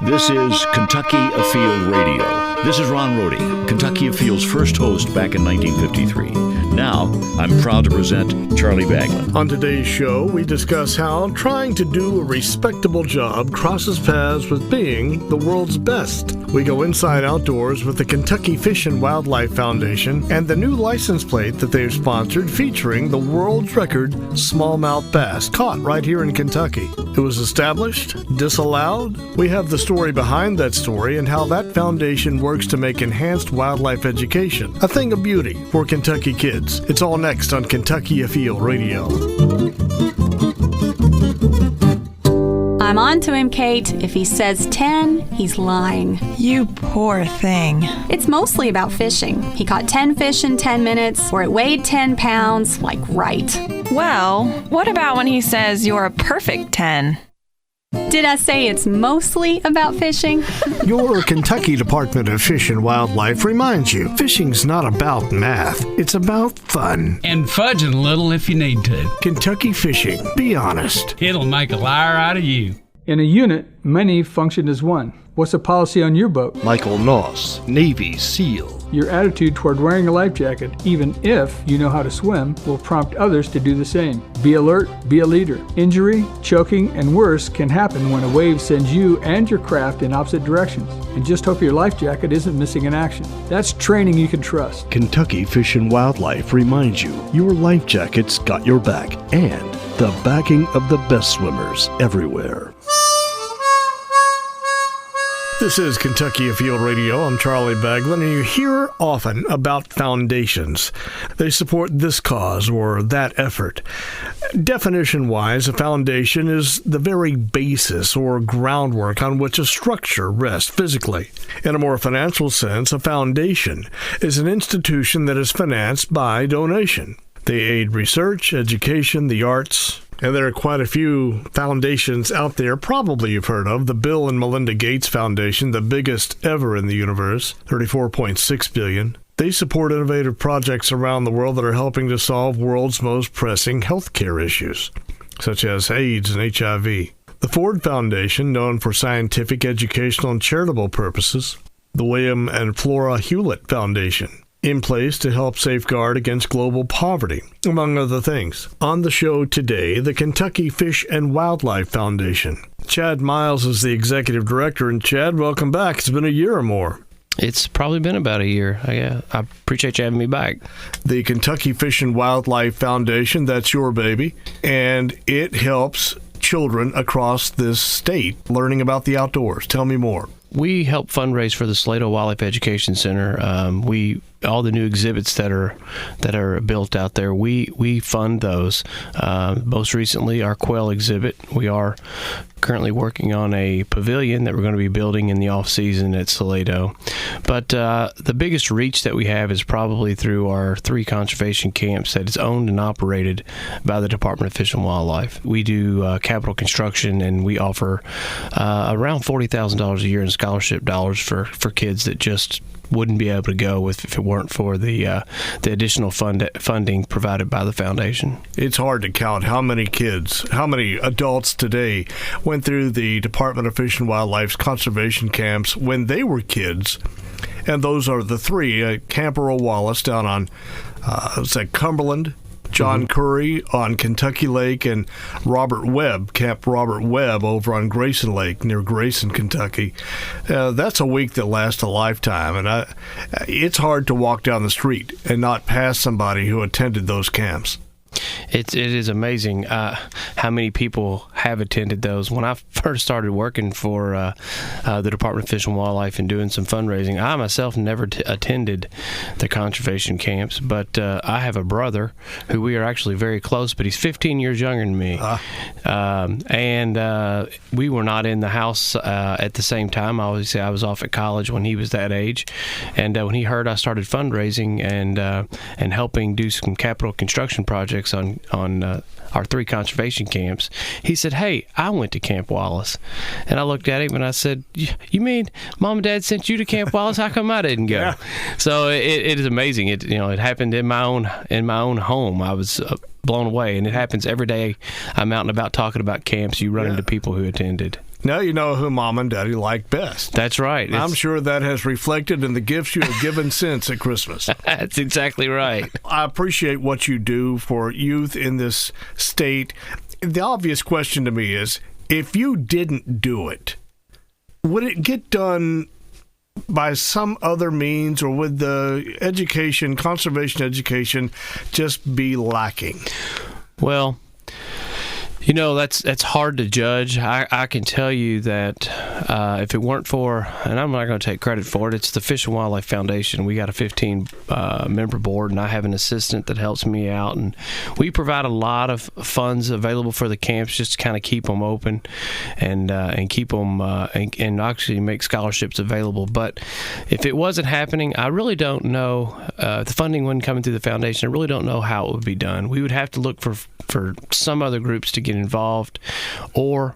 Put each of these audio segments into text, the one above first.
This is Kentucky Afield Radio. This is Ron Rohde, Kentucky Afield's first host back in 1953. Now, I'm proud to present Charlie Baglin. On today's show, we discuss how trying to do a respectable job crosses paths with being the world's best. We go inside outdoors with the Kentucky Fish and Wildlife Foundation and the new license plate that they've sponsored featuring the world's record smallmouth bass caught right here in Kentucky. It was established, disallowed. We have the story behind that story and how that foundation works to make enhanced wildlife education a thing of beauty for Kentucky kids. It's all next on Kentucky Afield Radio. I'm on to him, Kate. If he says 10, he's lying. You poor thing. It's mostly about fishing. He caught 10 fish in 10 minutes, or it weighed 10 pounds, like right. Well, what about when he says you're a perfect 10? Did I say it's mostly about fishing? Your Kentucky Department of Fish and Wildlife reminds you, fishing's not about math, it's about fun. And fudging a little if you need to. Kentucky Fishing, be honest. It'll make a liar out of you. In a unit, many function as one. What's the policy on your boat? Michael Noss, Navy SEAL. Your attitude toward wearing a life jacket, even if you know how to swim, will prompt others to do the same. Be alert, be a leader. Injury, choking, and worse can happen when a wave sends you and your craft in opposite directions. And just hope your life jacket isn't missing in action. That's training you can trust. Kentucky Fish and Wildlife reminds you, your life jacket's got your back and the backing of the best swimmers everywhere. This is Kentucky Afield Radio. I'm Charlie Baglin, and you hear often about foundations. They support this cause or that effort. Definition-wise, a foundation is the very basis or groundwork on which a structure rests physically. In a more financial sense, a foundation is an institution that is financed by donation. They aid research, education, the arts. And there are quite a few foundations out there, probably you've heard of. The Bill and Melinda Gates Foundation, the biggest ever in the universe, $34.6 billion. They support innovative projects around the world that are helping to solve world's most pressing healthcare issues, such as AIDS and HIV. The Ford Foundation, known for scientific, educational, and charitable purposes. The William and Flora Hewlett Foundation, in place to help safeguard against global poverty, among other things. On the show today, the Kentucky Fish and Wildlife Foundation. Chad Miles is the executive director, and Chad, welcome back. It's been a year or more. It's probably been about a year. I appreciate you having me back. The Kentucky Fish and Wildlife Foundation, that's your baby, and it helps children across this state learning about the outdoors. Tell me more. We help fundraise for the Salado Wildlife Education Center. All the new exhibits that are built out there, we fund those. Most recently, our quail exhibit. We are currently working on a pavilion that we're going to be building in the off season at Salado. But the biggest reach that we have is probably through our 3 conservation camps that is owned and operated by the Department of Fish and Wildlife. We do capital construction, and we offer around $40,000 a year in scholarship dollars for kids that just wouldn't be able to go if it weren't for the additional funding provided by the foundation. It's hard to count how many kids, how many adults today went through the Department of Fish and Wildlife's conservation camps when they were kids. And those are the 3, Camp Earl Wallace down on Cumberland, John Curry on Kentucky Lake, and Robert Webb, Camp Robert Webb over on Grayson Lake near Grayson, Kentucky. That's a week that lasts a lifetime, and it's hard to walk down the street and not pass somebody who attended those camps. It is amazing how many people have attended those. When I first started working for the Department of Fish and Wildlife and doing some fundraising, I myself never attended the conservation camps, but I have a brother who we are actually very close, but he's 15 years younger than me. And we were not in the house at the same time. Obviously, I was off at college when he was that age. And when he heard I started fundraising and helping do some capital construction projects on our 3 conservation camps, he said, "Hey, I went to Camp Wallace." And I looked at him and I said, "You mean Mom and Dad sent you to Camp Wallace? How come I didn't go?" Yeah. So it is amazing. It happened in my own home. I was blown away, and it happens every day. I'm out and about talking about camps. You run into people who attended. Now you know who Mom and Daddy like best. That's right. I'm sure that has reflected in the gifts you have given since at Christmas. That's exactly right. I appreciate what you do for youth in this state. The obvious question to me is, if you didn't do it, would it get done by some other means, or would the education, conservation education, just be lacking? Well, you know, that's hard to judge. I can tell you that if it weren't for, and I'm not going to take credit for it, it's the Fish and Wildlife Foundation. We got a 15-member board, and I have an assistant that helps me out. And we provide a lot of funds available for the camps just to kind of keep them open and keep them and actually make scholarships available. But if it wasn't happening, I really don't know. If the funding wasn't coming through the foundation, I really don't know how it would be done. We would have to look for some other groups to get involved, or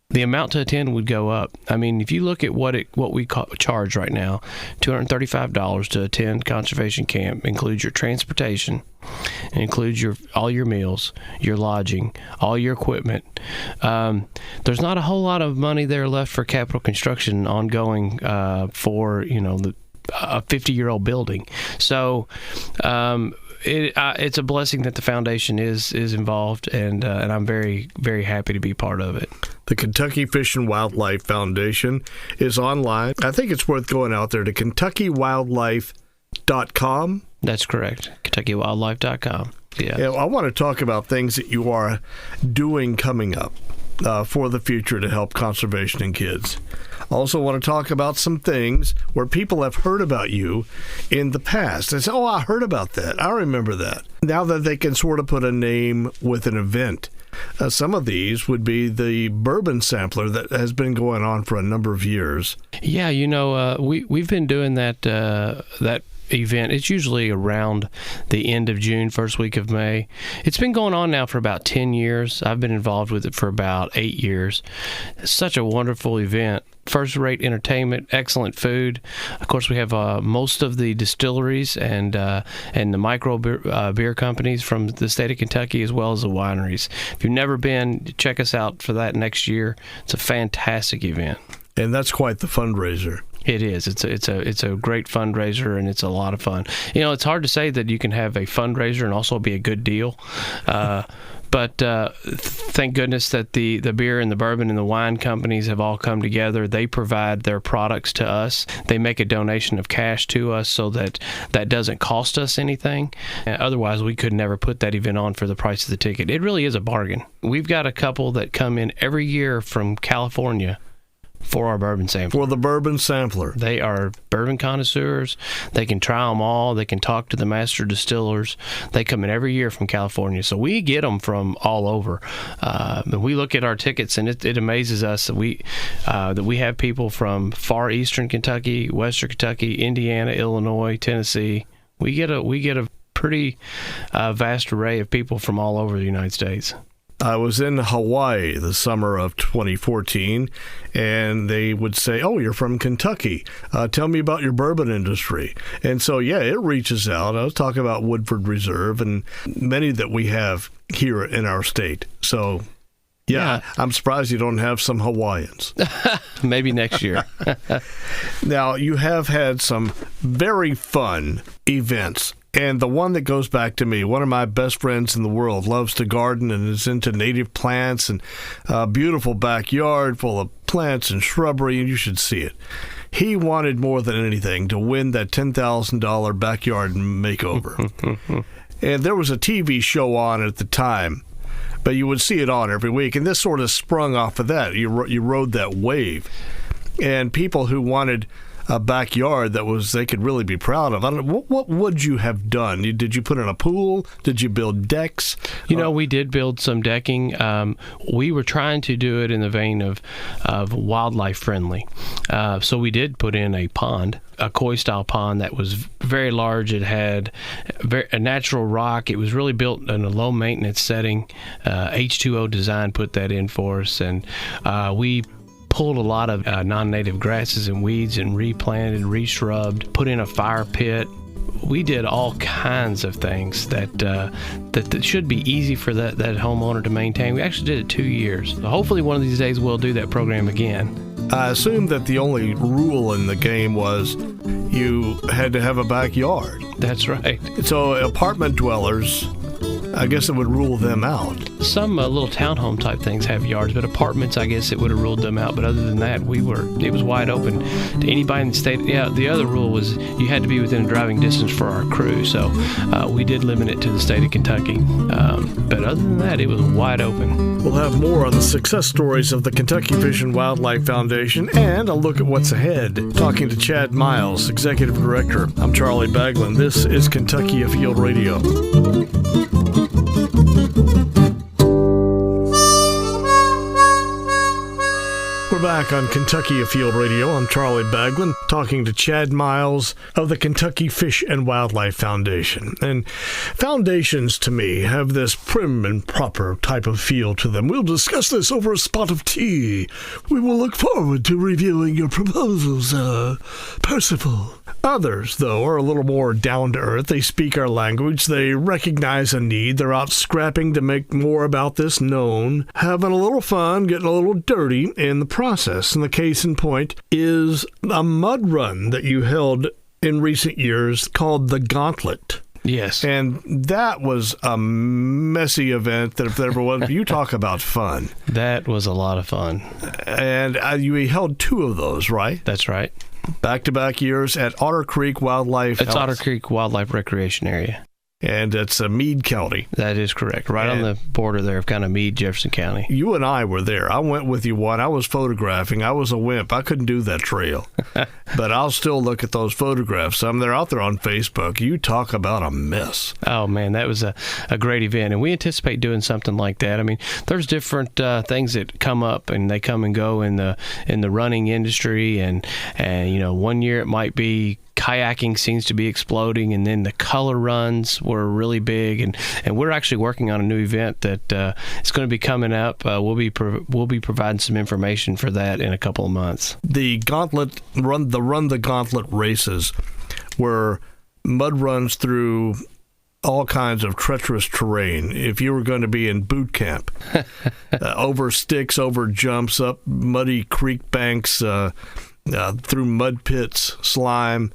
the amount to attend would go up. I mean, if you look at what we charge right now, $235 to attend conservation camp includes your transportation, includes all your meals, your lodging, all your equipment. There's not a whole lot of money there left for capital construction ongoing for a 50-year-old building. So. It's a blessing that the foundation is involved, and I'm very, very happy to be part of it. The Kentucky Fish and Wildlife Foundation is online. I think it's worth going out there to KentuckyWildlife.com. That's correct, KentuckyWildlife.com. Yeah. I want to talk about things that you are doing coming up for the future to help conservation and kids. Also want to talk about some things where people have heard about you in the past. They say, oh, I heard about that. I remember that. Now that they can sort of put a name with an event. Some of these would be the bourbon sampler that has been going on for a number of years. Yeah, we've been doing that event. It's usually around the end of June, first week of May. It's been going on now for about 10 years. I've been involved with it for about 8 years. It's such a wonderful event. First-rate entertainment, excellent food. Of course, we have most of the distilleries and the micro beer companies from the state of Kentucky, as well as the wineries. If you've never been, check us out for that next year. It's a fantastic event. And that's quite the fundraiser. It is. It's a great fundraiser, and it's a lot of fun. It's hard to say that you can have a fundraiser and also be a good deal. But thank goodness that the beer and the bourbon and the wine companies have all come together. They provide their products to us. They make a donation of cash to us so that doesn't cost us anything. Otherwise, we could never put that event on for the price of the ticket. It really is a bargain. We've got a couple that come in every year from California for our bourbon sampler. For the bourbon sampler. They are bourbon connoisseurs. They can try them all. They can talk to the master distillers. They come in every year from California. So we get them from all over. We look at our tickets, and it amazes us that we have people from far eastern Kentucky, western Kentucky, Indiana, Illinois, Tennessee. We get a pretty vast array of people from all over the United States. I was in Hawaii the summer of 2014, and they would say, oh, you're from Kentucky. Tell me about your bourbon industry. And so, yeah, it reaches out. I was talking about Woodford Reserve and many that we have here in our state. So, yeah. I'm surprised you don't have some Hawaiians. Maybe next year. Now, you have had some very fun events. And the one that goes back to me, one of my best friends in the world loves to garden and is into native plants and a beautiful backyard full of plants and shrubbery, and you should see it. He wanted more than anything to win that $10,000 backyard makeover. And there was a TV show on at the time, but you would see it on every week. And this sort of sprung off of that. You rode that wave. And people who wanted a backyard that they could really be proud of. I don't know, what would you have done? Did you put in a pool? Did you build decks? We did build some decking. We were trying to do it in the vein of wildlife friendly. So we did put in a pond, a koi-style pond that was very large. It had a natural rock. It was really built in a low-maintenance setting. H2O Design put that in for us, and we pulled a lot of non-native grasses and weeds and replanted, re-shrubbed, put in a fire pit. we did all kinds of things that should be easy for that homeowner to maintain. We actually did it 2 years. So hopefully one of these days we'll do that program again. I assume that the only rule in the game was you had to have a backyard. That's right. So apartment dwellers, I guess it would rule them out. Some little townhome type things have yards, but apartments, I guess it would have ruled them out. But other than that, it was wide open to anybody in the state. Yeah, the other rule was you had to be within a driving distance for our crew. So we did limit it to the state of Kentucky. But other than that, it was wide open. We'll have more on the success stories of the Kentucky Fish and Wildlife Foundation and a look at what's ahead. Talking to Chad Miles, Executive Director. I'm Charlie Baglin. This is Kentucky Afield Radio. We're back on Kentucky Afield Radio. I'm Charlie Baglin, talking to Chad Miles of the Kentucky Fish and Wildlife Foundation. And foundations, to me, have this prim and proper type of feel to them. We'll discuss this over a spot of tea. We will look forward to reviewing your proposals, Percival. Others, though, are a little more down-to-earth. They speak our language. They recognize a need. They're out scrapping to make more about this known, having a little fun, getting a little dirty in the process. And the case in point is a mud run that you held in recent years called the Gauntlet. Yes. And that was a messy event that if there ever was, you talk about fun. That was a lot of fun. And you held 2 of those, right? That's right. Back-to-back years at Otter Creek Wildlife. It's Otter Creek Wildlife Recreation Area. And it's Meade County. That is correct. Right on the border there of kind of Meade, Jefferson County. You and I were there. I went with you one. I was photographing. I was a wimp. I couldn't do that trail. But I'll still look at those photographs. They're out there on Facebook. You talk about a mess. Oh, man, that was a great event. And we anticipate doing something like that. I mean, there's different things that come up and they come and go in the running industry. And you know, one year it might be kayaking seems to be exploding, and then the color runs were really big, and we're actually working on a new event that is going to be coming up. We'll be providing some information for that in a couple of months. The the Gauntlet races were mud runs through all kinds of treacherous terrain. If you were going to be in boot camp, over sticks, over jumps, up muddy creek banks, through mud pits, slime.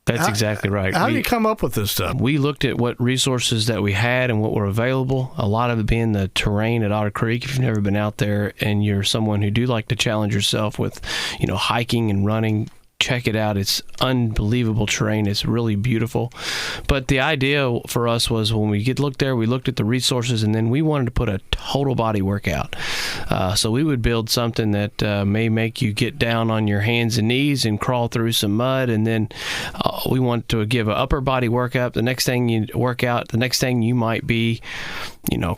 That's exactly right. How do you come up with this stuff? We looked at what resources that we had and what were available, a lot of it being the terrain at Otter Creek. If you've never been out there and you're someone who do like to challenge yourself with, hiking and running, check it out. It's unbelievable terrain. It's really beautiful. But the idea for us was when we looked there, we looked at the resources, and then we wanted to put a total body workout. So we would build something that may make you get down on your hands and knees and crawl through some mud, and then we want to give an upper body workout. The next thing you might be,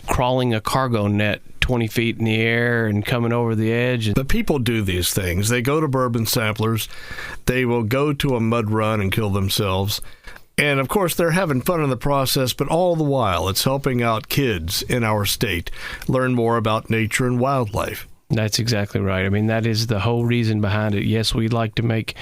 crawling a cargo net 20 feet in the air and coming over the edge. But people do these things. They go to bourbon samplers. They will go to a mud run and kill themselves. And, of course, they're having fun in the process, but all the while it's helping out kids in our state learn more about nature and wildlife. That's exactly right. I mean, that is the whole reason behind it. Yes, we'd like to make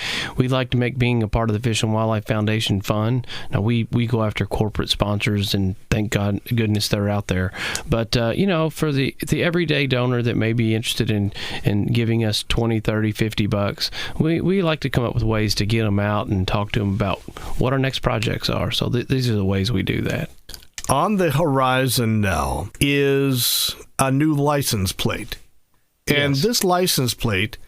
being a part of the Fish and Wildlife Foundation fun. Now, we go after corporate sponsors, and thank goodness they're out there. But, for the everyday donor that may be interested in giving us $20, $30, $50, we like to come up with ways to get them out and talk to them about what our next projects are. So these are the ways we do that. On the horizon now is a new license plate. And Yes. This license plate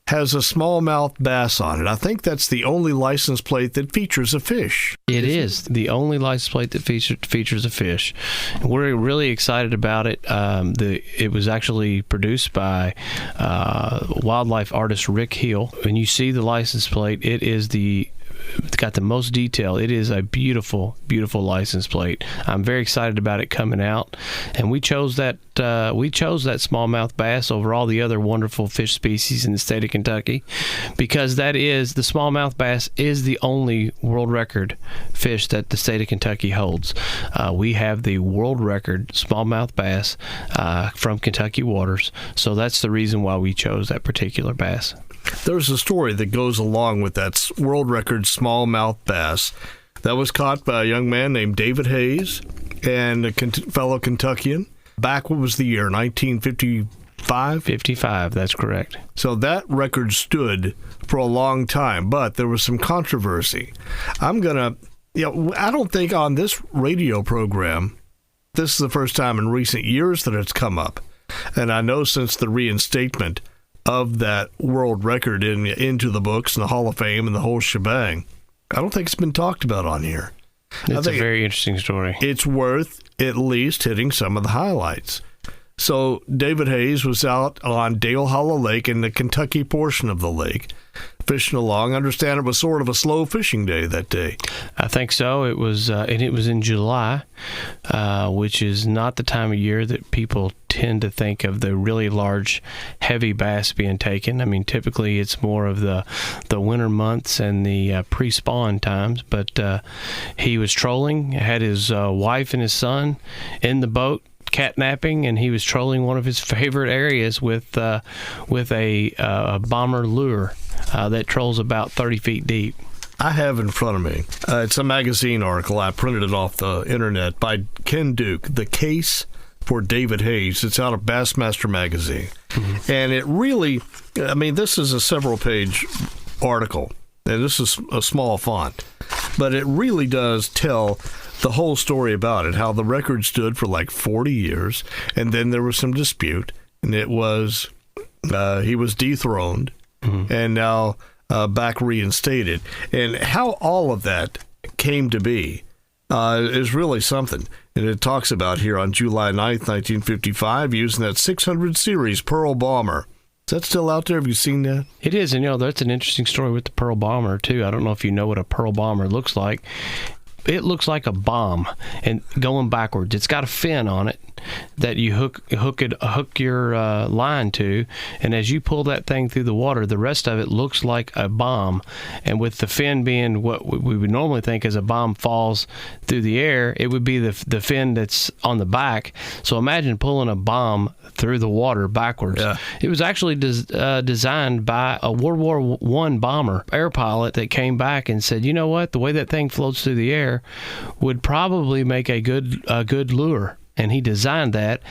has a smallmouth bass on it. I think that's the only license plate that features a fish. It is the only license plate that features a fish. We're really excited about it. It was actually produced by wildlife artist Rick Hill. When you see the license plate, it's got the most detail. It is a beautiful, beautiful license plate. I'm very excited about it coming out, and we chose that smallmouth bass over all the other wonderful fish species in the state of Kentucky, because the smallmouth bass is the only world record fish that the state of Kentucky holds. We have the world record smallmouth bass from Kentucky waters, so that's the reason why we chose that particular bass. There's a story that goes along with that world record smallmouth bass. That was caught by a young man named David Hayes and a fellow Kentuckian. Back, what was the year, 1955? 55, that's correct. So that record stood for a long time, but there was some controversy. I don't think on this radio program, this is the first time in recent years that it's come up. And I know since the reinstatement of that world record into the books and the Hall of Fame and the whole shebang, I don't think it's been talked about on here. It's a very interesting story. It's worth at least hitting some of the highlights. So David Hayes was out on Dale Hollow Lake in the Kentucky portion of the lake, fishing along. I understand it was sort of a slow fishing day that day. I think so. It was, and it was in July, which is not the time of year that people tend to think of the really large, heavy bass being taken. I mean, typically it's more of the winter months and the pre-spawn times. But he was trolling, had his wife and his son in the boat, catnapping, and he was trolling one of his favorite areas with a bomber lure that trolls about 30 feet deep. I have in front of me, it's a magazine article. I printed it off the internet by Ken Duke, The Case for David Hayes. It's out of Bassmaster Magazine. Mm-hmm. And it really, this is a several-page article, and this is a small font, but it really does tell the whole story about it, how the record stood for like 40 years, and then there was some dispute, and it was, he was dethroned, mm-hmm. and now back reinstated. And how all of that came to be is really something. And it talks about here on July 9th, 1955, using that 600 series Pearl Bomber. Is that still out there? Have you seen that? It is, and that's an interesting story with the Pearl Bomber, too. I don't know if you know what a Pearl Bomber looks like. It looks like a bomb, and going backwards. It's got a fin on it that you hook your line to, and as you pull that thing through the water, the rest of it looks like a bomb. And with the fin being what we would normally think as a bomb falls through the air, it would be the fin that's on the back. So imagine pulling a bomb through the water backwards. Yeah. It was actually designed by a World War I bomber air pilot that came back and said, you know what, the way that thing floats through the air would probably make a good lure. And he designed that.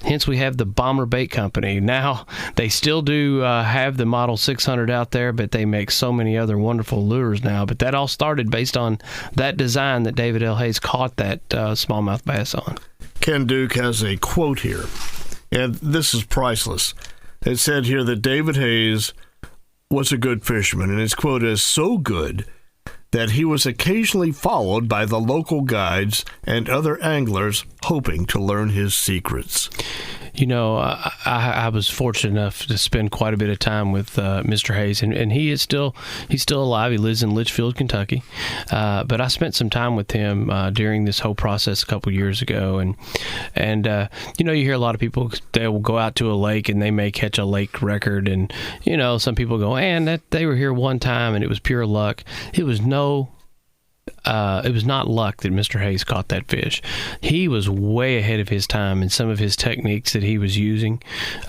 Hence, we have the Bomber Bait Company. Now, they still do have the Model 600 out there, but they make so many other wonderful lures now. But that all started based on that design that David L. Hayes caught that smallmouth bass on. Ken Duke has a quote here, and this is priceless. It said here that David Hayes was a good fisherman, and his quote is, so good that he was occasionally followed by the local guides and other anglers hoping to learn his secrets. I was fortunate enough to spend quite a bit of time with Mr. Hayes, and he's still alive. He lives in Litchfield, Kentucky. But I spent some time with him during this whole process a couple years ago, and you hear a lot of people, they will go out to a lake and they may catch a lake record, and some people go, that they were here one time and it was pure luck. It was not luck that Mr. Hayes caught that fish. He was way ahead of his time in some of his techniques that he was using.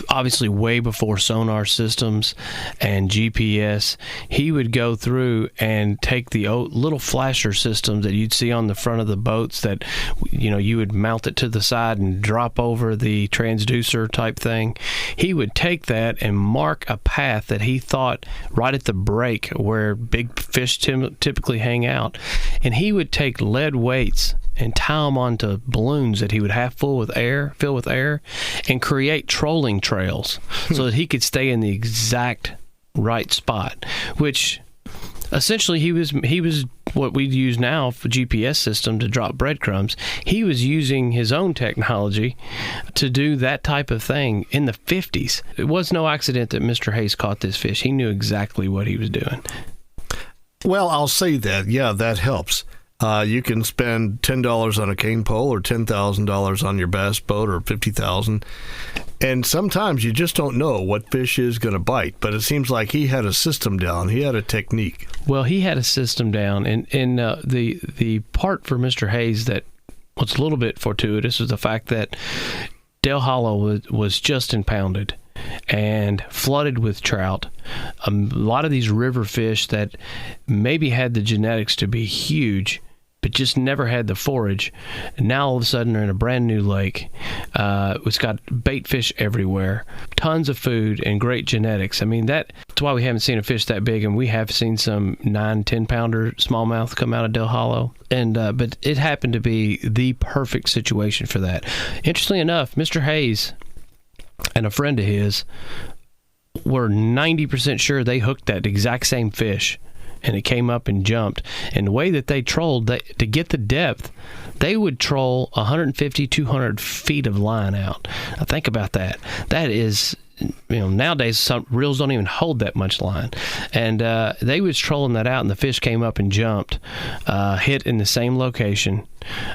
Obviously, way before sonar systems and GPS, he would go through and take the little flasher systems that you'd see on the front of the boats that, you would mount it to the side and drop over the transducer type thing. He would take that and mark a path that he thought right at the break where big fish typically hang out. And he would take lead weights and tie them onto balloons that he would have fill with air, and create trolling trails so that he could stay in the exact right spot, which essentially he was what we'd use now for GPS system to drop breadcrumbs. He was using his own technology to do that type of thing in the 50s. It was no accident that Mr. Hayes caught this fish. He knew exactly what he was doing. Well, I'll say that. Yeah, that helps. You can spend $10 on a cane pole or $10,000 on your bass boat or $50,000. And sometimes you just don't know what fish is going to bite. But it seems like he had a system down. He had a technique. Well, he had a system down. And the part for Mr. Hayes that was a little bit fortuitous was the fact that Dale Hollow was just impounded and flooded with trout. A lot of these river fish that maybe had the genetics to be huge but just never had the forage. And now all of a sudden they're in a brand new lake. It's got bait fish everywhere, tons of food, and great genetics. I mean, that's why we haven't seen a fish that big, and we have seen some 9-10 pounder smallmouth come out of Del Hollow. And but it happened to be the perfect situation for that. Interestingly enough, Mr. Hayes and a friend of his were 90% sure they hooked that exact same fish, and it came up and jumped. And the way that they trolled, to get the depth, they would troll 150, 200 feet of line out. Now think about that. That is, nowadays some reels don't even hold that much line. And they was trolling that out, and the fish came up and jumped, hit in the same location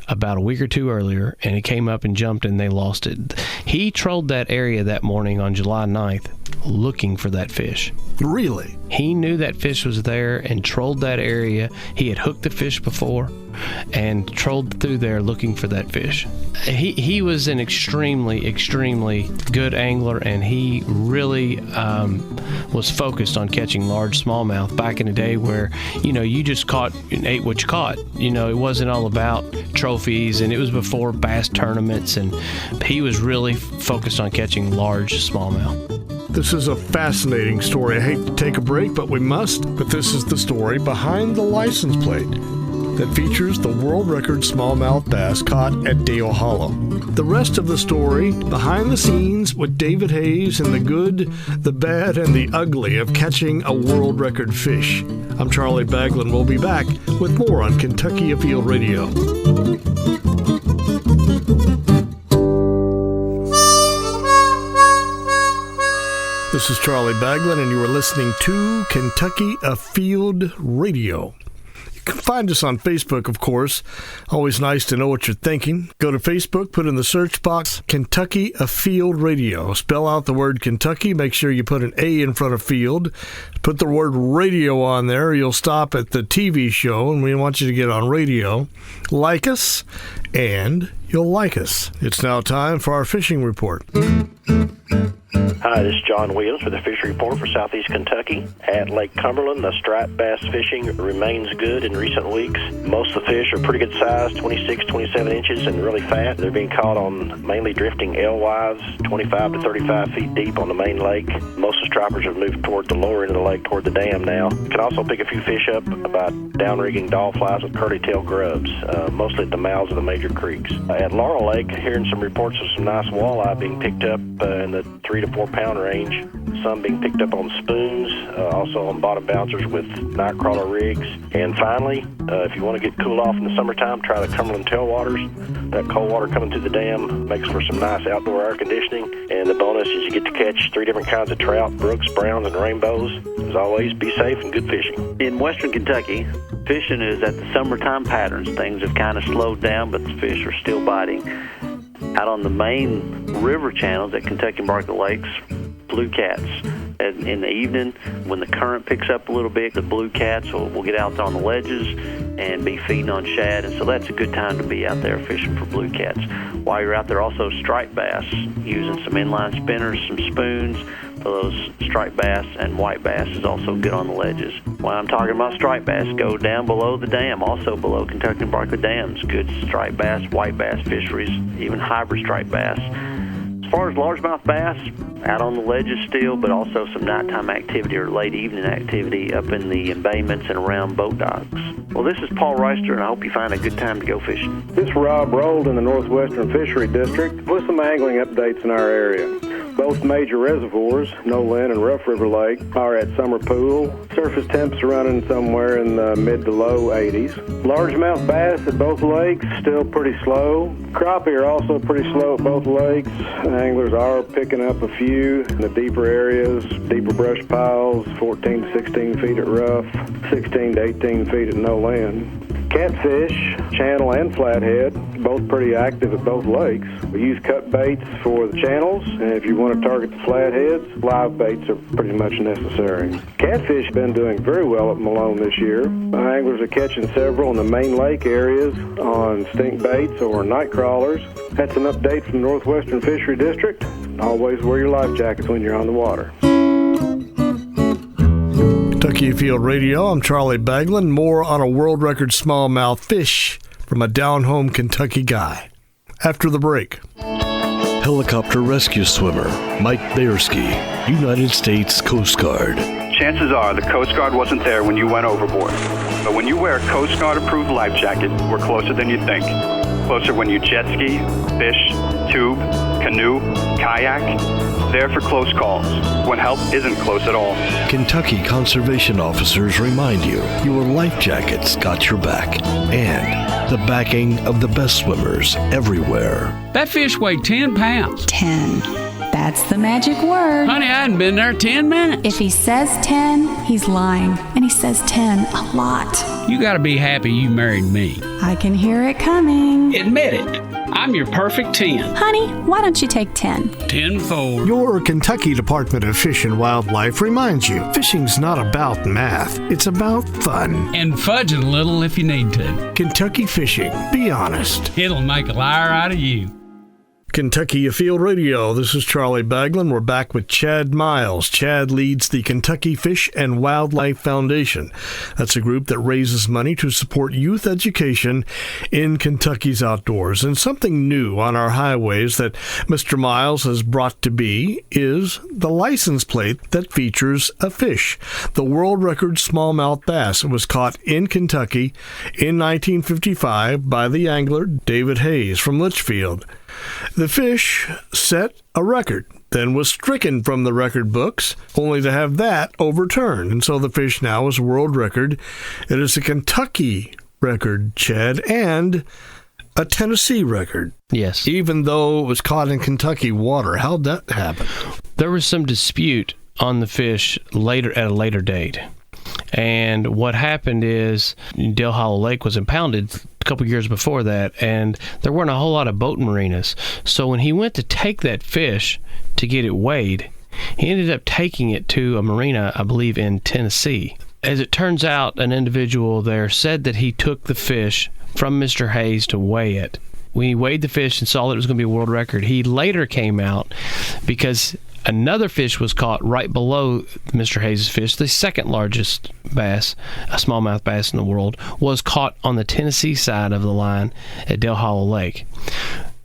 about a week or two earlier, and it came up and jumped, and they lost it. He trolled that area that morning on July 9th looking for that fish. Really? He knew that fish was there and trolled that area. He had hooked the fish before and trolled through there looking for that fish. He was an extremely, extremely good angler, and he really was focused on catching large smallmouth back in the day where, you just caught and ate what you caught. It wasn't all about trophies, and it was before bass tournaments, and he was really focused on catching large smallmouth. This is a fascinating story. I hate to take a break, but we must. But this is the story behind the license plate that features the world record smallmouth bass caught at Dale Hollow. The rest of the story, behind the scenes with David Hayes and the good, the bad, and the ugly of catching a world record fish. I'm Charlie Baglin. We'll be back with more on Kentucky Afield Radio. This is Charlie Baglin, and you are listening to Kentucky Afield Radio. You can find us on Facebook, of course. Always nice to know what you're thinking. Go to Facebook, put in the search box, Kentucky Afield Radio. Spell out the word Kentucky. Make sure you put an A in front of field. Put the word radio on there. You'll stop at the TV show, and we want you to get on radio. Like us, and you'll like us. It's now time for our fishing report. Hi, this is John Williams with the Fishery Report for Southeast Kentucky. At Lake Cumberland, the striped bass fishing remains good in recent weeks. Most of the fish are pretty good size, 26, 27 inches, and really fat. They're being caught on mainly drifting alewives, 25 to 35 feet deep on the main lake. Most of the stripers have moved toward the lower end of the lake, toward the dam now. You can also pick a few fish up about downrigging dollflies with curly-tailed grubs, mostly at the mouths of the major creeks. At Laurel Lake, hearing some reports of some nice walleye being picked up in the 3 to 4 pound range, some being picked up on spoons, also on bottom bouncers with nightcrawler rigs. And finally, if you want to get cool off in the summertime, try the Cumberland tailwaters. That cold water coming through the dam makes for some nice outdoor air conditioning. And the bonus is you get to catch 3 different kinds of trout, brooks, browns, and rainbows. As always, be safe and good fishing. In western Kentucky, fishing is at the summertime patterns. Things have kind of slowed down, but the fish are still biting. Out on the main river channels at Kentucky and Barkley Lakes, blue cats. And in the evening, when the current picks up a little bit, the blue cats will get out there on the ledges and be feeding on shad. And so that's a good time to be out there fishing for blue cats. While you're out there, also striped bass, using some inline spinners, some spoons for those striped bass, and white bass is also good on the ledges. When I'm talking about striped bass, go down below the dam, also below Kentucky and Barkley dams. Good striped bass, white bass fisheries, even hybrid striped bass. As far as largemouth bass, out on the ledges still, but also some nighttime activity or late evening activity up in the embayments and around boat docks. Well, this is Paul Reister, and I hope you find a good time to go fishing. This is Rob Rold in the Northwestern Fishery District with some angling updates in our area. Both major reservoirs, Nolan and Rough River Lake, are at summer pool. Surface temps are running somewhere in the mid to low 80s. Largemouth bass at both lakes, still pretty slow. Crappie are also pretty slow at both lakes. Anglers are picking up a few in the deeper areas, deeper brush piles, 14 to 16 feet at Rough, 16 to 18 feet at Nolan. Catfish, channel and flathead, both pretty active at both lakes. We use cut baits for the channels, and if you want to target the flatheads, live baits are pretty much necessary. Catfish have been doing very well at Malone this year. Anglers are catching several in the main lake areas on stink baits or night crawlers. That's an update from the Northwestern Fishery District. Always wear your life jackets when you're on the water. Kentucky Afield Radio. I'm Charlie Baglin. More on a world record smallmouth fish from a down-home Kentucky guy. After the break. Helicopter rescue swimmer Mike Bayersky, United States Coast Guard. Chances are the Coast Guard wasn't there when you went overboard. But when you wear a Coast Guard-approved life jacket, we're closer than you think. Closer when you jet ski, fish, tube, canoe, kayak. There for close calls, when help isn't close at all. Kentucky conservation officers remind you your life jacket's got your back. And the backing of the best swimmers everywhere. That fish weighed 10 pounds. 10. That's the magic word. Honey, I hadn't been there 10 minutes. If he says 10, he's lying. And he says 10 a lot. You gotta be happy you married me. I can hear it coming. Admit it. I'm your perfect 10. Honey, why don't you take 10? 10-4. Your Kentucky Department of Fish and Wildlife reminds you, fishing's not about math. It's about fun. And fudging a little if you need to. Kentucky Fishing. Be honest. It'll make a liar out of you. Kentucky Afield Radio. This is Charlie Baglin. We're back with Chad Miles. Chad leads the Kentucky Fish and Wildlife Foundation. That's a group that raises money to support youth education in Kentucky's outdoors. And something new on our highways that Mr. Miles has brought to be is the license plate that features a fish. The world record smallmouth bass. It was caught in Kentucky in 1955 by the angler David Hayes from Litchfield. The fish set a record, then was stricken from the record books, only to have that overturned. And so the fish now is a world record. It is a Kentucky record, Chad, and a Tennessee record. Yes. Even though it was caught in Kentucky water. How'd that happen? There was some dispute on the fish at a later date. And what happened is Dale Hollow Lake was impounded a couple years before that, and there weren't a whole lot of boat marinas. So when he went to take that fish to get it weighed, he ended up taking it to a marina, I believe, in Tennessee. As it turns out, an individual there said that he took the fish from Mr. Hayes to weigh it. When he weighed the fish and saw that it was going to be a world record, he later came out because another fish was caught right below Mr. Hayes' fish. The second largest bass, a smallmouth bass in the world, was caught on the Tennessee side of the line at Dale Hollow Lake.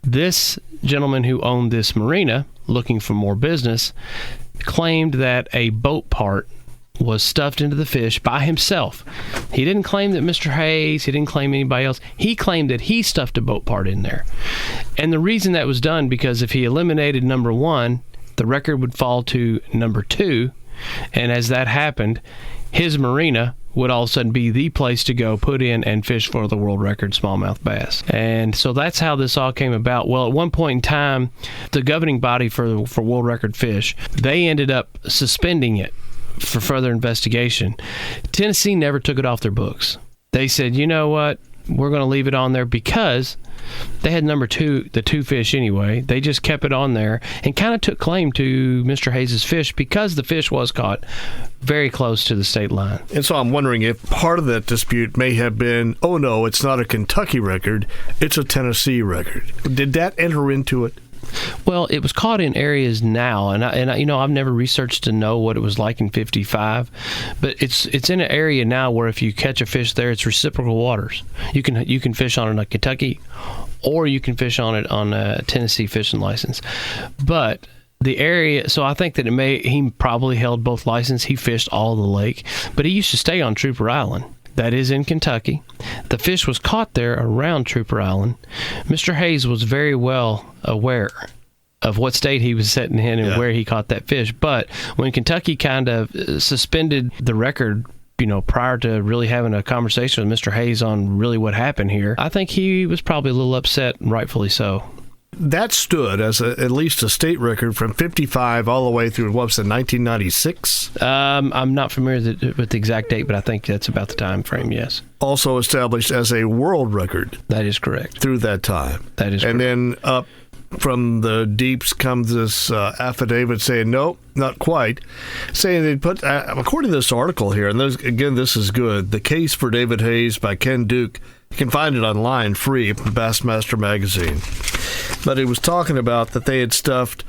This gentleman who owned this marina, looking for more business, claimed that a boat part was stuffed into the fish by himself. He didn't claim that Mr. Hayes, he didn't claim anybody else. He claimed that he stuffed a boat part in there. And the reason that was done, because if he eliminated number one, the record would fall to number two, and as that happened, his marina would all of a sudden be the place to go put in and fish for the world record smallmouth bass. And so that's how this all came about. Well, at one point in time, the governing body for world record fish, they ended up suspending it for further investigation. Tennessee never took it off their books. They said, you know what, we're going to leave it on there because they had number two, the two fish anyway. They just kept it on there and kind of took claim to Mr. Hayes' fish because the fish was caught very close to the state line. And so I'm wondering if part of that dispute may have been, oh no, it's not a Kentucky record, it's a Tennessee record. Did that enter into it? Well, it was caught in areas now, and I, you know, I've never researched to know what it was like in '55, but it's in an area now where if you catch a fish there, it's reciprocal waters. You can fish on it in Kentucky, or you can fish on it on a Tennessee fishing license. But the area, so I think that he probably held both licenses. He fished all the lake, but he used to stay on Trooper Island. That is in Kentucky. The fish was caught there around Trooper Island. Mr. Hayes was very well aware of what state he was sitting in and where he caught that fish. But when Kentucky kind of suspended the record, you know, prior to really having a conversation with Mr. Hayes on really what happened here, I think he was probably a little upset, and rightfully so. That stood as at least a state record from 55 all the way through, what was it, 1996? I'm not familiar with the exact date, but I think that's about the time frame, yes. Also established as a world record. That is correct. Through that time. That is correct. And then up from the deeps comes this affidavit saying, nope, not quite. Saying they put, according to this article here, and again, this is good, The Case for David Hayes by Ken Duke. You can find it online free from Bassmaster Magazine. But it was talking about that they had stuffed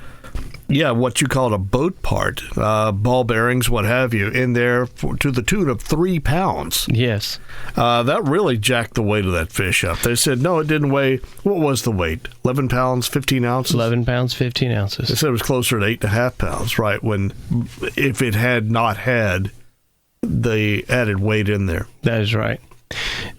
Yeah, what you call a boat part, ball bearings, what have you, in there to the tune of 3 pounds. Yes. That really jacked the weight of that fish up. They said, no, it didn't weigh, what was the weight? 11 pounds, 15 ounces? 11 pounds, 15 ounces. They said it was closer to 8.5 pounds, right, if it had not had the added weight in there. That is right.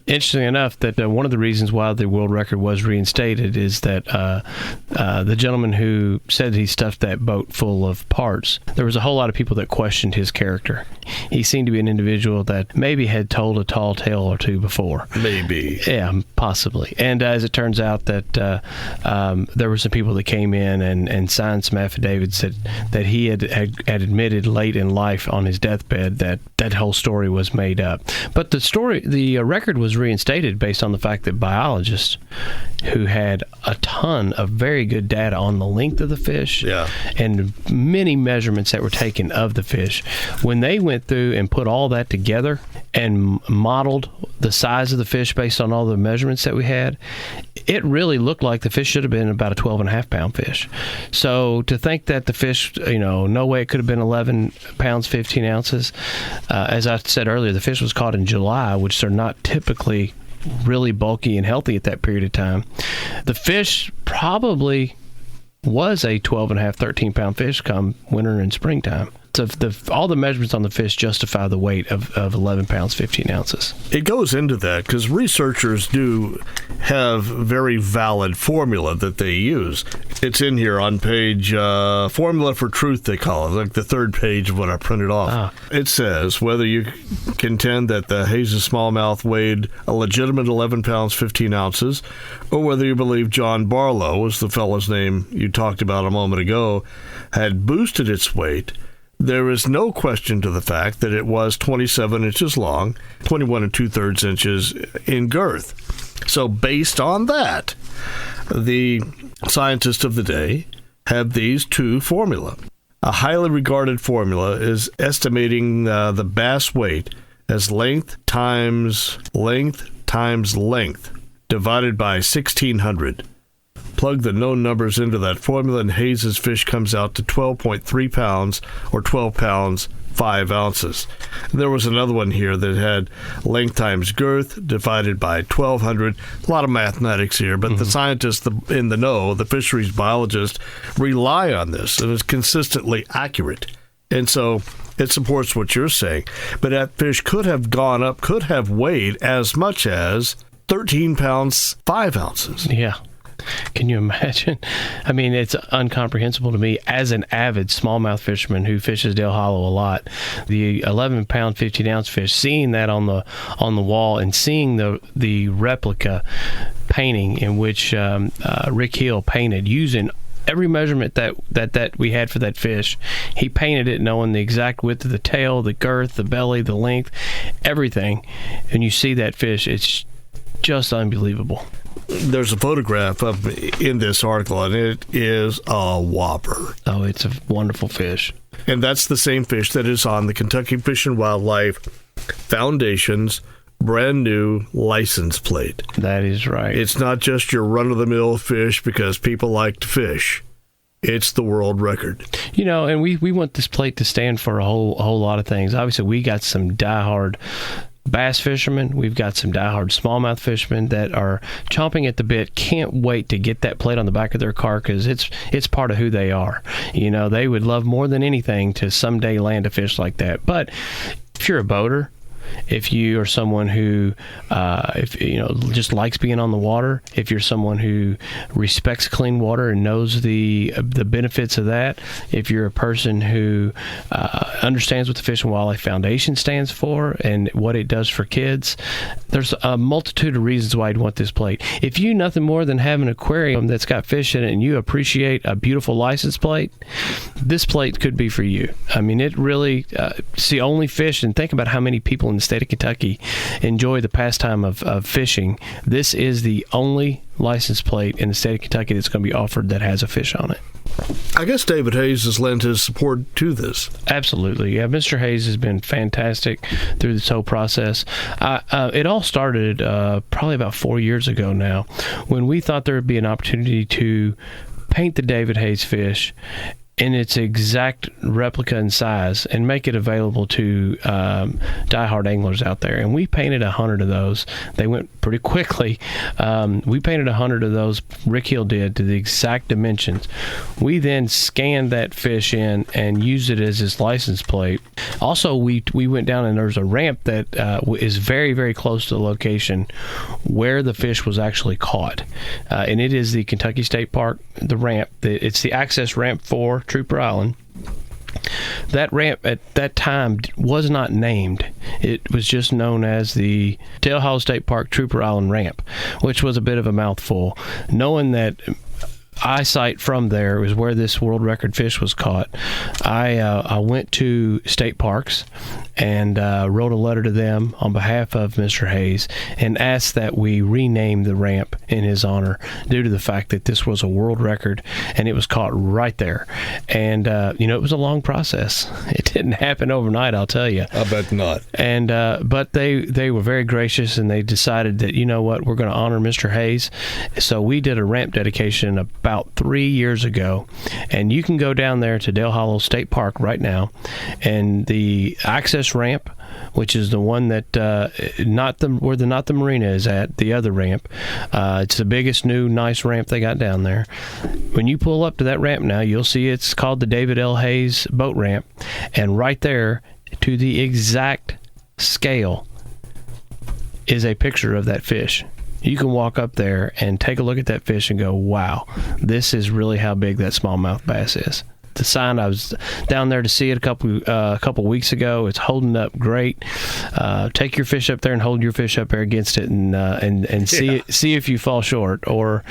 Interesting enough that one of the reasons why the world record was reinstated is that the gentleman who said he stuffed that boat full of parts, there was a whole lot of people that questioned his character. He seemed to be an individual that maybe had told a tall tale or two before. Maybe. Yeah, possibly. And as it turns out that there were some people that came in and signed some affidavits that he had admitted late in life on his deathbed that whole story was made up. But the record was reinstated based on the fact that biologists who had a ton of very good data on the length of the fish and many measurements that were taken of the fish, when they went through and put all that together and modeled the size of the fish based on all the measurements that we had, it really looked like the fish should have been about a 12.5 pound fish. So to think that the fish, no way it could have been 11 pounds, 15 ounces. As I said earlier, the fish was caught in July, which are not typically really bulky and healthy at that period of time. The fish probably was a 12.5, 13 pound fish come winter and springtime. So all the measurements on the fish justify the weight of 11 pounds, 15 ounces. It goes into that because researchers do have very valid formula that they use. It's in here on page Formula for Truth, they call it, like the third page of what I printed off. It says, whether you contend that the Hayes' smallmouth weighed a legitimate 11 pounds, 15 ounces, or whether you believe John Barlow, was the fellow's name you talked about a moment ago, had boosted its weight, there is no question to the fact that it was 27 inches long, 21 2/3 inches in girth. So based on that, the scientists of the day have these two formula. A highly regarded formula is estimating the bass weight as length times length divided by 1,600. Plug the known numbers into that formula, and Hayes' fish comes out to 12.3 pounds, or 12 pounds, 5 ounces. And there was another one here that had length times girth divided by 1,200. A lot of mathematics here, but the scientists in the know, the fisheries biologists, rely on this, and it's consistently accurate. And so it supports what you're saying. But that fish could have gone up, could have weighed as much as 13 pounds, 5 ounces. Yeah. Can you imagine? I mean, it's incomprehensible to me as an avid smallmouth fisherman who fishes Dale Hollow a lot. The 11 pound, 15 ounce fish, seeing that on the wall and seeing the replica painting in which Rick Hill painted using every measurement that we had for that fish. He painted it knowing the exact width of the tail, the girth, the belly, the length, everything. And you see that fish, it's just unbelievable. There's a photograph in this article, and it is a whopper. Oh, it's a wonderful fish. And that's the same fish that is on the Kentucky Fish and Wildlife Foundation's brand new license plate. That is right. It's not just your run-of-the-mill fish because people like to fish. It's the world record. And we want this plate to stand for a whole lot of things. Obviously, we got some diehard bass fishermen. We've got some diehard smallmouth fishermen that are chomping at the bit, can't wait to get that plate on the back of their car because it's part of who they are. They would love more than anything to someday land a fish like that. But if you're a boater, if you are someone who just likes being on the water, if you're someone who respects clean water and knows the benefits of that, if you're a person who understands what the Fish and Wildlife Foundation stands for and what it does for kids, there's a multitude of reasons why you'd want this plate. If you nothing more than have an aquarium that's got fish in it and you appreciate a beautiful license plate, this plate could be for you. I mean, it really it's the only fish, and think about how many people in the state of Kentucky enjoy the pastime of fishing. This is the only license plate in the state of Kentucky that's going to be offered that has a fish on it. I guess David Hayes has lent his support to this. Absolutely. Yeah, Mr. Hayes has been fantastic through this whole process. It all started probably about 4 years ago now when we thought there would be an opportunity to paint the David Hayes fish in its exact replica and size and make it available to diehard anglers out there. And we painted 100 of those. They went pretty quickly. We painted 100 of those, Rick Hill did, to the exact dimensions. We then scanned that fish in and used it as his license plate. Also, we went down and there's a ramp that is very, very close to the location where the fish was actually caught. And it is the Kentucky State Park, the ramp. It's the access ramp for Trooper Island. That ramp at that time was not named. It was just known as the Dale Hollow State Park Trooper Island ramp, which was a bit of a mouthful. Knowing that eyesight from there was where this world record fish was caught, I went to state parks and wrote a letter to them on behalf of Mr. Hayes and asked that we rename the ramp in his honor due to the fact that this was a world record and it was caught right there. And it was a long process. It didn't happen overnight, I'll tell you. I bet not. And but they were very gracious, and they decided that, you know what, we're going to honor Mr. Hayes. So we did a ramp dedication about 3 years ago, and you can go down there to Dale Hollow State Park right now, and the access ramp, which is the one that where the Not the Marina is at, the other ramp. It's the biggest new nice ramp they got down there. When you pull up to that ramp now, you'll see it's called the David L. Hayes boat ramp, and right there to the exact scale is a picture of that fish. You can walk up there and take a look at that fish and go, wow, this is really how big that smallmouth bass is. The sign, I was down there to see it a couple weeks ago. It's holding up great. Take your fish up there and hold your fish up there against it, and see if you fall short, or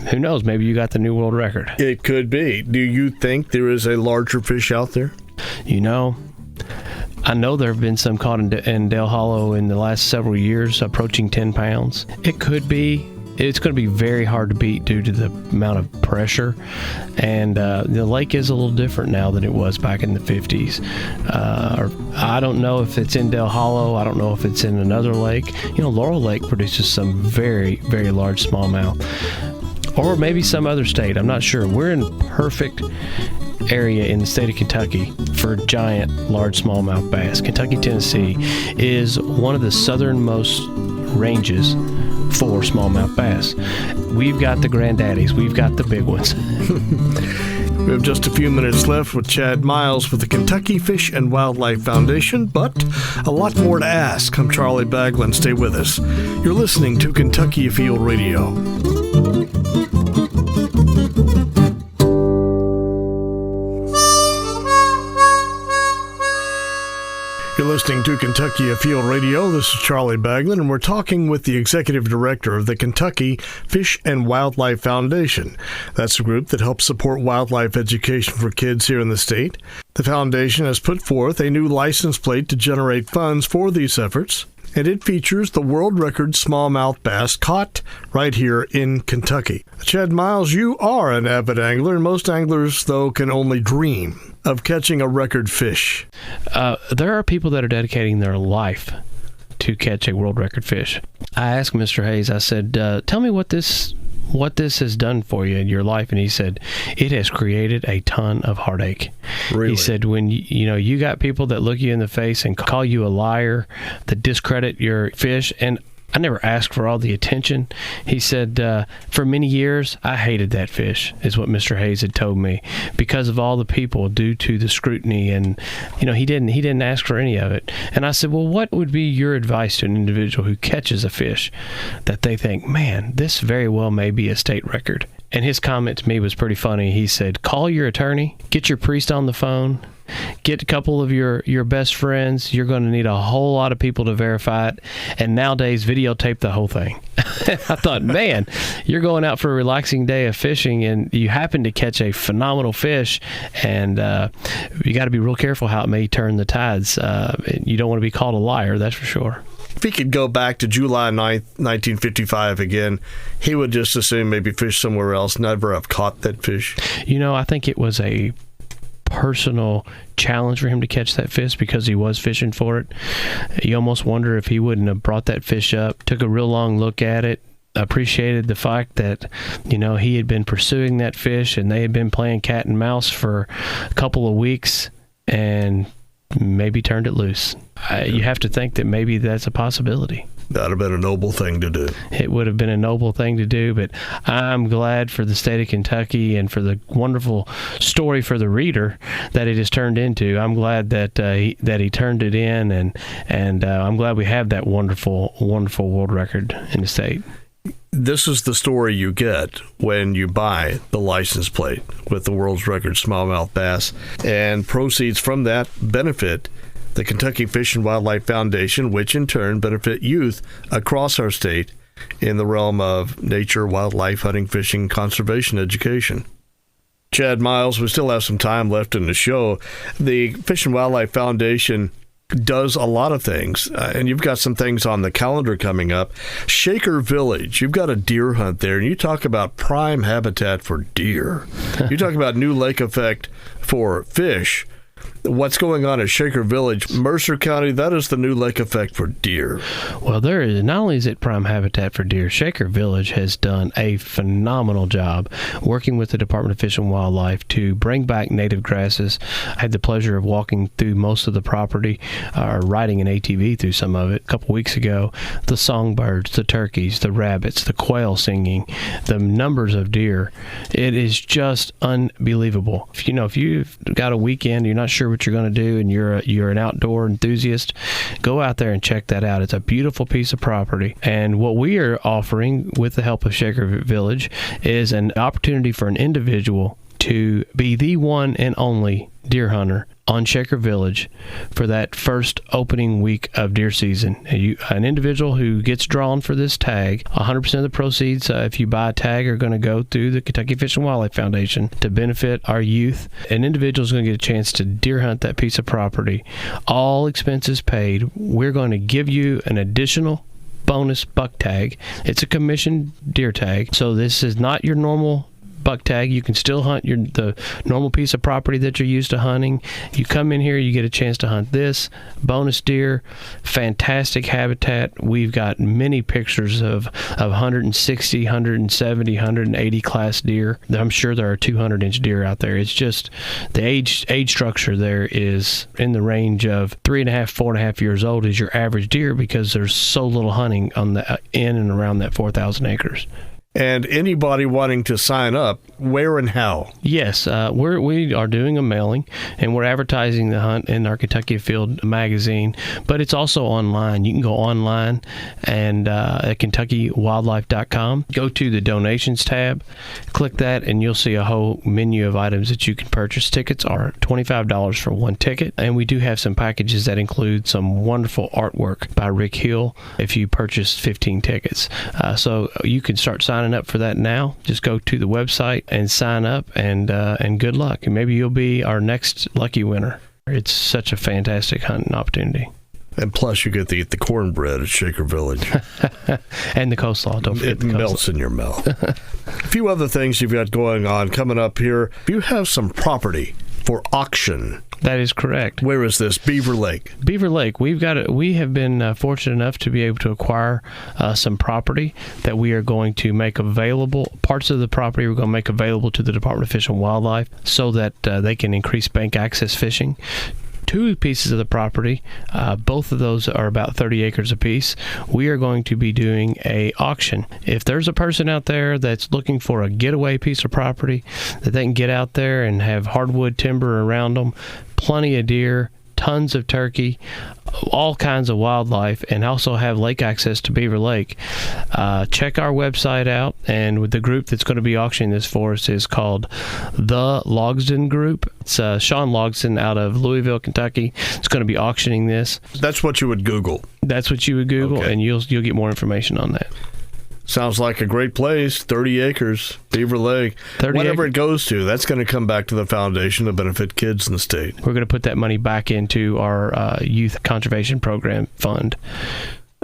who knows, maybe you got the new world record. It could be. Do you think there is a larger fish out there? I know there have been some caught in Dale Hollow in the last several years, approaching 10 pounds. It could be. It's going to be very hard to beat due to the amount of pressure, and the lake is a little different now than it was back in the 50s. I don't know if it's in Dale Hollow. I don't know if it's in another lake. Laurel Lake produces some very, very large smallmouth, or maybe some other state. I'm not sure. We're in perfect area in the state of Kentucky for giant large smallmouth bass. Kentucky, Tennessee is one of the southernmost ranges for smallmouth bass. We've got the granddaddies. We've got the big ones. We have just a few minutes left with Chad Miles with the Kentucky Fish and Wildlife Foundation, but a lot more to ask. I'm Charlie Baglin. Stay with us. You're listening to Kentucky Afield Radio. You're listening to Kentucky Afield Radio. This is Charlie Baglin, and we're talking with the executive director of the Kentucky Fish and Wildlife Foundation. That's a group that helps support wildlife education for kids here in the state. The foundation has put forth a new license plate to generate funds for these efforts, and it features the world record smallmouth bass caught right here in Kentucky. Chad Miles, you are an avid angler, and most anglers, though, can only dream of catching a record fish. There are people that are dedicating their life to catch a world record fish. I asked Mr. Hayes, I said, tell me what this has done for you in your life. And he said, it has created a ton of heartache. Really? He said, when you got people that look you in the face and call you a liar, that discredit your fish, and I never asked for all the attention. He said, for many years, I hated that fish, is what Mr. Hayes had told me, because of all the people due to the scrutiny. And, he didn't ask for any of it. And I said, well, what would be your advice to an individual who catches a fish that they think, man, this very well may be a state record? And his comment to me was pretty funny. He said, call your attorney, get your priest on the phone, get a couple of your best friends. You're going to need a whole lot of people to verify it. And nowadays, videotape the whole thing. I thought, man, you're going out for a relaxing day of fishing and you happen to catch a phenomenal fish, and you got to be real careful how it may turn the tides. You don't want to be called a liar, that's for sure. If he could go back to July 9th, 1955 again, he would just assume maybe fish somewhere else, never have caught that fish. I think it was a personal challenge for him to catch that fish because he was fishing for it. You almost wonder if he wouldn't have brought that fish up, took a real long look at it, appreciated the fact that, he had been pursuing that fish and they had been playing cat and mouse for a couple of weeks and maybe turned it loose. You have to think that maybe that's a possibility. That would have been a noble thing to do. It would have been a noble thing to do, but I'm glad for the state of Kentucky and for the wonderful story for the reader that it has turned into. I'm glad that he turned it in, and I'm glad we have that wonderful, wonderful world record in the state. This is the story you get when you buy the license plate with the world's record smallmouth bass, and proceeds from that benefit the Kentucky Fish and Wildlife Foundation, which in turn benefit youth across our state in the realm of nature, wildlife, hunting, fishing, conservation education. Chad Miles, we still have some time left in the show. The Fish and Wildlife Foundation does a lot of things, and you've got some things on the calendar coming up. Shaker Village, you've got a deer hunt there, and you talk about prime habitat for deer. You talk about new lake effect for fish. What's going on at Shaker Village, Mercer County, that is the new lake effect for deer. Well, there is, not only is it prime habitat for deer, Shaker Village has done a phenomenal job working with the Department of Fish and Wildlife to bring back native grasses. I had the pleasure of walking through most of the property, riding an ATV through some of it a couple weeks ago. The songbirds, the turkeys, the rabbits, the quail singing, the numbers of deer. It is just unbelievable. If you've got a weekend, you're not sure what you're going to do, and you're an outdoor enthusiast, go out there and check that out. It's a beautiful piece of property, and what we are offering with the help of Shaker Village is an opportunity for an individual to be the one and only deer hunter on Shaker Village for that first opening week of deer season. An individual who gets drawn for this tag, 100% of the proceeds, if you buy a tag, are going to go through the Kentucky Fish and Wildlife Foundation to benefit our youth. An individual is going to get a chance to deer hunt that piece of property. All expenses paid. We're going to give you an additional bonus buck tag. It's a commissioned deer tag, so this is not your normal buck tag. You can still hunt the normal piece of property that you're used to hunting. You come in here, you get a chance to hunt this bonus deer. Fantastic habitat. We've got many pictures of 160, 170, 180 class deer. I'm sure there are 200-inch deer out there. It's just the age structure there is in the range of 3.5, 4.5 years old is your average deer, because there's so little hunting on the in and around that 4,000 acres. And anybody wanting to sign up, where and how? Yes, we are doing a mailing, and we're advertising the hunt in our Kentucky Afield magazine, but it's also online. You can go online and at KentuckyWildlife.com, go to the donations tab, click that, and you'll see a whole menu of items that you can purchase. Tickets are $25 for one ticket, and we do have some packages that include some wonderful artwork by Rick Hill if you purchase 15 tickets. So you can start signing up for that now. Just go to the website and sign up, and good luck. And maybe you'll be our next lucky winner. It's such a fantastic hunting opportunity. And plus, you get to eat the cornbread at Shaker Village. And the coleslaw. Don't forget the coleslaw. It melts in your mouth. A few other things you've got going on coming up here. You have some property for auction. That is correct. Where is this? Beaver Lake. Beaver Lake. We have been fortunate enough to be able to acquire some property that we are going to make available. Parts of the property we're going to make available to the Department of Fish and Wildlife so that they can increase bank access fishing. 2 pieces of the property, both of those are about 30 acres apiece. We are going to be doing a auction. If there's a person out there that's looking for a getaway piece of property that they can get out there and have hardwood timber around them, plenty of deer, tons of turkey, all kinds of wildlife, and also have lake access to Beaver Lake, check our website out. And with the group that's going to be auctioning this for us is called the Logsden Group. It's Sean Logsden out of Louisville, Kentucky. It's going to be auctioning this. That's what you would Google. That's what you would Google, okay. And you'll get more information on that. Sounds like a great place. 30 acres, Beaver Lake. Whatever it goes to, that's going to come back to the foundation to benefit kids in the state. We're going to put that money back into our youth conservation program fund.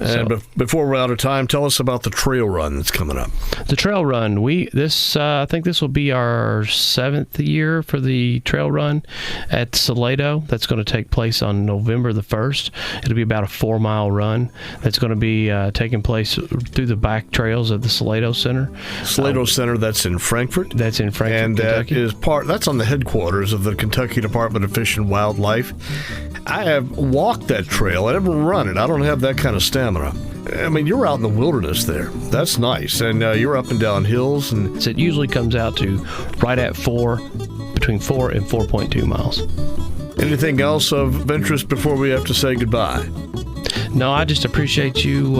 And before we're out of time, tell us about the trail run that's coming up. The trail run, I think this will be our 7th year for the trail run at Salado. That's going to take place on November the 1st. It'll be about a 4-mile run that's going to be taking place through the back trails of the Salado Center. Salado Center, that's in Frankfort? That's in Frankfort, and Kentucky. That's on the headquarters of the Kentucky Department of Fish and Wildlife. I have walked that trail. I never run it. I don't have that kind of stamina. I mean, you're out in the wilderness there. That's nice. And you're up and down hills. And so it usually comes out to right at between 4 and 4.2 miles. Anything else of interest before we have to say goodbye? No, I just appreciate you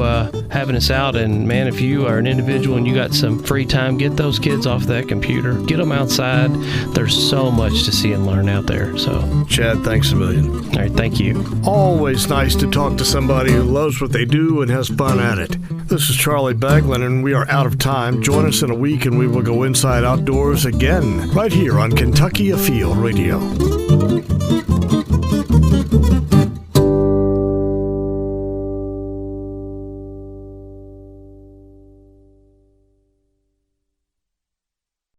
having us out. And, man, if you are an individual and you got some free time, get those kids off that computer. Get them outside. There's so much to see and learn out there. So, Chad, thanks a million. All right, thank you. Always nice to talk to somebody who loves what they do and has fun at it. This is Charlie Baglin, and we are out of time. Join us in a week, and we will go inside outdoors again, right here on Kentucky Afield Radio.